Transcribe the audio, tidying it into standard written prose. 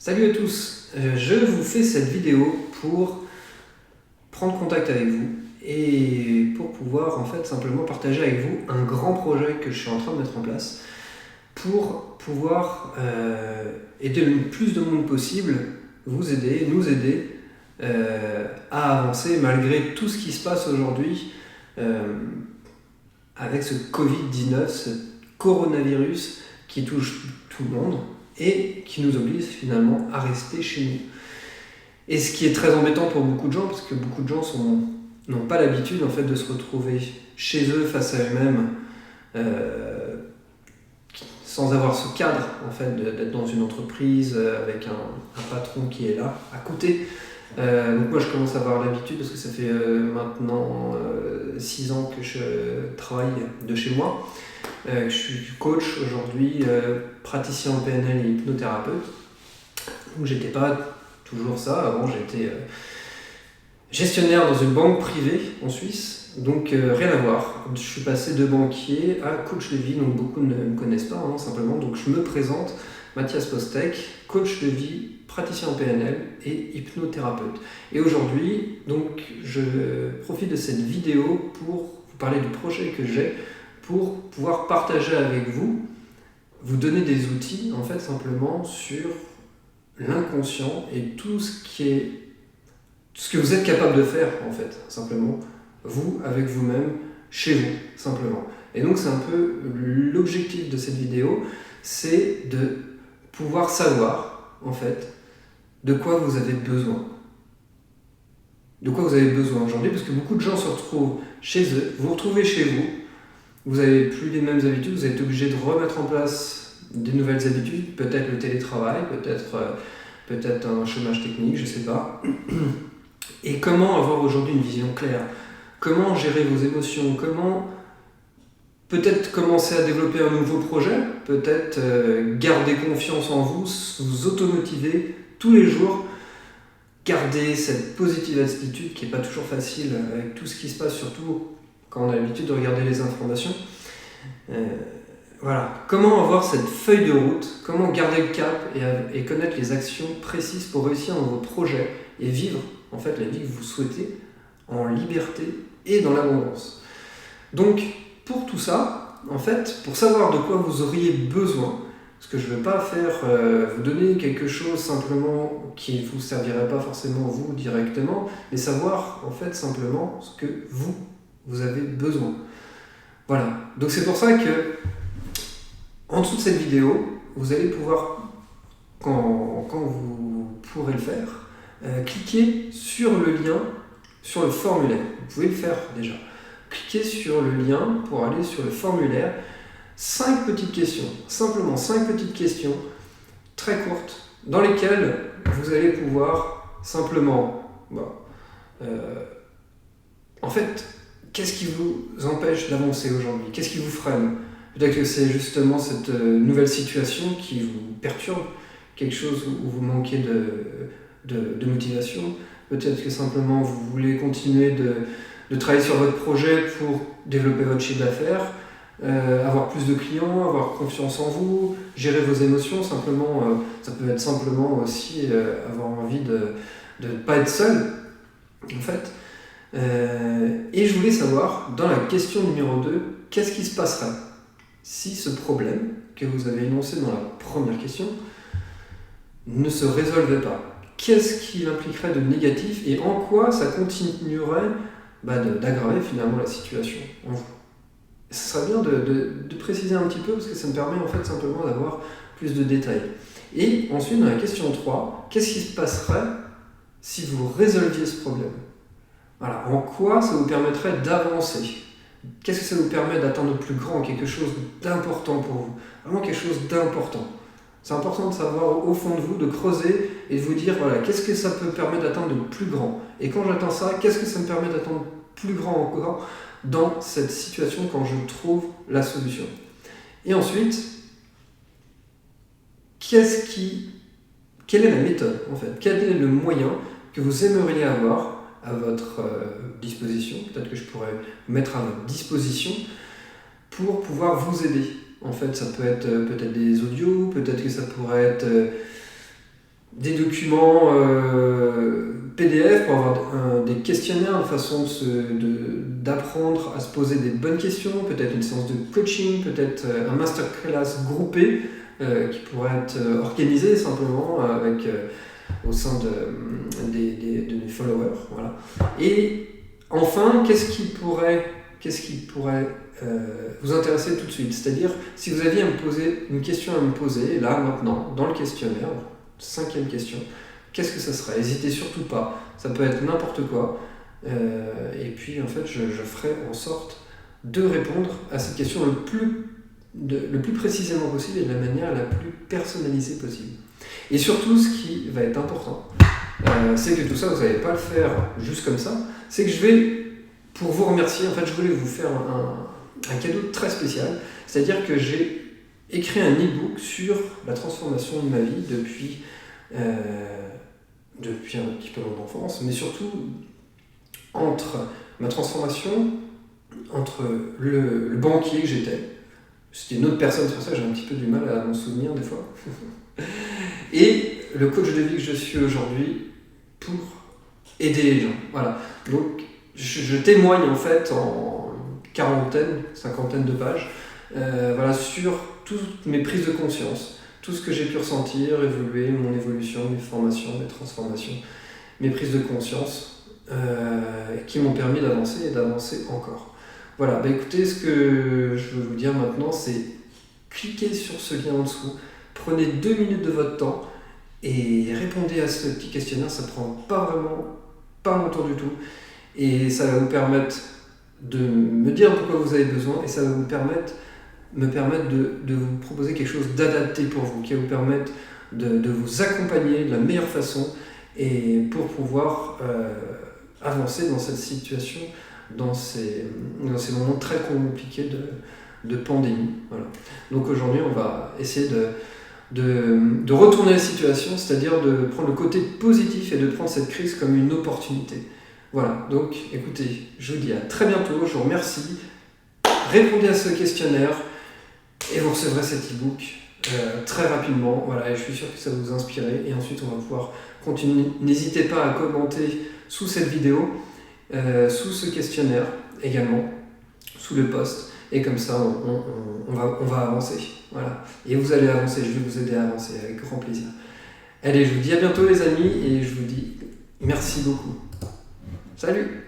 Salut à tous, je vous fais cette vidéo pour prendre contact avec vous et pour pouvoir en fait simplement partager avec vous un grand projet que je suis en train de mettre en place pour pouvoir aider le plus de monde possible, vous aider, nous aider à avancer malgré tout ce qui se passe aujourd'hui avec ce Covid-19, ce coronavirus qui touche tout le monde et qui nous oblige finalement à rester chez nous. Et ce qui est très embêtant pour beaucoup de gens, parce que beaucoup de gens n'ont pas l'habitude en fait, de se retrouver chez eux face à eux-mêmes, sans avoir ce cadre en fait, d'être dans une entreprise avec un patron qui est là, à côté. Donc moi je commence à avoir l'habitude, parce que ça fait maintenant 6 ans que je travaille de chez moi. Je suis coach aujourd'hui, praticien en PNL et hypnothérapeute. Donc j'étais pas toujours ça, avant j'étais gestionnaire dans une banque privée en Suisse, donc rien à voir. Je suis passé de banquier à coach de vie, donc beaucoup ne me connaissent pas simplement, donc je me présente, Mathias Postek, coach de vie, praticien en PNL et hypnothérapeute. Et aujourd'hui, donc je profite de cette vidéo pour vous parler du projet que j'ai, pour pouvoir partager avec vous, vous donner des outils en fait simplement sur l'inconscient et tout ce que vous êtes capable de faire en fait simplement, vous avec vous-même, chez vous simplement. Et donc c'est un peu l'objectif de cette vidéo, c'est de pouvoir savoir en fait de quoi vous avez besoin. De quoi vous avez besoin aujourd'hui, parce que beaucoup de gens se retrouvent chez eux, vous vous retrouvez chez vous, vous n'avez plus les mêmes habitudes, vous êtes obligé de remettre en place des nouvelles habitudes, peut-être le télétravail, peut-être un chômage technique, je ne sais pas. Et comment avoir aujourd'hui une vision claire? Comment gérer vos émotions? Comment peut-être commencer à développer un nouveau projet? Peut-être garder confiance en vous, vous automotiver tous les jours, garder cette positive attitude qui n'est pas toujours facile avec tout ce qui se passe, surtout quand on a l'habitude de regarder les informations. Voilà. Comment avoir cette feuille de route, comment garder le cap et connaître les actions précises pour réussir dans vos projets et vivre en fait la vie que vous souhaitez en liberté et dans l'abondance. Donc pour tout ça, en fait, pour savoir de quoi vous auriez besoin, parce que je ne veux pas vous donner quelque chose simplement qui ne vous servirait pas forcément vous directement, mais savoir en fait simplement ce que vous avez besoin. Voilà, donc c'est pour ça que en dessous de cette vidéo, vous allez pouvoir, quand vous pourrez le faire, cliquer sur le lien, sur le formulaire. Vous pouvez le faire déjà. Cliquez sur le lien pour aller sur le formulaire. 5 petites questions, simplement 5 petites questions très courtes, dans lesquelles vous allez pouvoir simplement, en fait, qu'est-ce qui vous empêche d'avancer aujourd'hui? Qu'est-ce qui vous freine? Peut-être que c'est justement cette nouvelle situation qui vous perturbe, quelque chose où vous manquez de motivation. Peut-être que simplement vous voulez continuer de travailler sur votre projet pour développer votre chiffre d'affaires, avoir plus de clients, avoir confiance en vous, gérer vos émotions. Simplement, ça peut être simplement aussi avoir envie de ne pas être seul, en fait. Et je voulais savoir, dans la question numéro 2, qu'est-ce qui se passerait si ce problème que vous avez énoncé dans la première question ne se résolvait pas? Qu'est-ce qui impliquerait de négatif et en quoi ça continuerait d'aggraver finalement la situation en vous? Ce serait bien de préciser un petit peu, parce que ça me permet en fait simplement d'avoir plus de détails. Et ensuite, dans la question 3, qu'est-ce qui se passerait si vous résolviez ce problème? Voilà, en quoi ça vous permettrait d'avancer? Qu'est-ce que ça vous permet d'atteindre de plus grand, quelque chose d'important pour vous? Vraiment quelque chose d'important. C'est important de savoir au fond de vous, de creuser et de vous dire, voilà, qu'est-ce que ça peut permettre d'atteindre de plus grand? Et quand j'atteins ça, qu'est-ce que ça me permet d'atteindre plus grand encore dans cette situation quand je trouve la solution? Et ensuite, quelle est la méthode en fait? Quel est le moyen que vous aimeriez avoir à votre disposition? Peut-être que je pourrais mettre à votre disposition pour pouvoir vous aider. En fait, ça peut être peut-être des audios, peut-être que ça pourrait être des documents PDF pour avoir des questionnaires, une façon d'apprendre à se poser des bonnes questions, peut-être une séance de coaching, peut-être un masterclass groupé qui pourrait être organisé simplement au sein de mes followers. Voilà. Et enfin, qu'est-ce qui pourrait vous intéresser tout de suite? C'est-à-dire, si vous aviez une question à me poser, là, maintenant, dans le questionnaire, 5e question, qu'est-ce que ça serait? N'hésitez surtout pas, ça peut être n'importe quoi. Et puis, en fait, je ferai en sorte de répondre à cette question le plus précisément possible et de la manière la plus personnalisée possible. Et surtout, ce qui va être important, c'est que tout ça, vous n'allez pas le faire juste comme ça, c'est que je vais, pour vous remercier, en fait, je voulais vous faire un cadeau très spécial, c'est-à-dire que j'ai écrit un e-book sur la transformation de ma vie depuis un petit peu mon enfance, mais surtout entre ma transformation, entre le banquier que j'étais, c'était une autre personne, c'est pour ça que j'ai un petit peu du mal à m'en souvenir des fois, et le coach de vie que je suis aujourd'hui pour aider les gens. Voilà. Donc je témoigne en fait en cinquantaine de pages, voilà, sur toutes mes prises de conscience, tout ce que j'ai pu ressentir, évoluer, mon évolution, mes formations, mes transformations, mes prises de conscience qui m'ont permis d'avancer et d'avancer encore. Voilà, écoutez, ce que je veux vous dire maintenant, c'est cliquez sur ce lien en dessous, prenez 2 minutes de votre temps et répondez à ce petit questionnaire, ça prend pas longtemps du tout, et ça va vous permettre de me dire pourquoi vous avez besoin, et ça va me permettre de vous proposer quelque chose d'adapté pour vous, qui va vous permettre de vous accompagner de la meilleure façon, et pour pouvoir avancer dans cette situation, dans ces moments très compliqués de pandémie. Voilà. Donc aujourd'hui, on va essayer de retourner la situation, c'est-à-dire de prendre le côté positif et de prendre cette crise comme une opportunité. Voilà, donc écoutez, je vous dis à très bientôt, je vous remercie, répondez à ce questionnaire et vous recevrez cet e-book très rapidement, voilà, et je suis sûr que ça va vous inspirer, et ensuite on va pouvoir continuer. N'hésitez pas à commenter sous cette vidéo, sous ce questionnaire également, sous le post, et comme ça on va avancer, voilà, et vous allez avancer, je vais vous aider à avancer avec grand plaisir. Allez, je vous dis à bientôt les amis, et je vous dis merci beaucoup. Salut!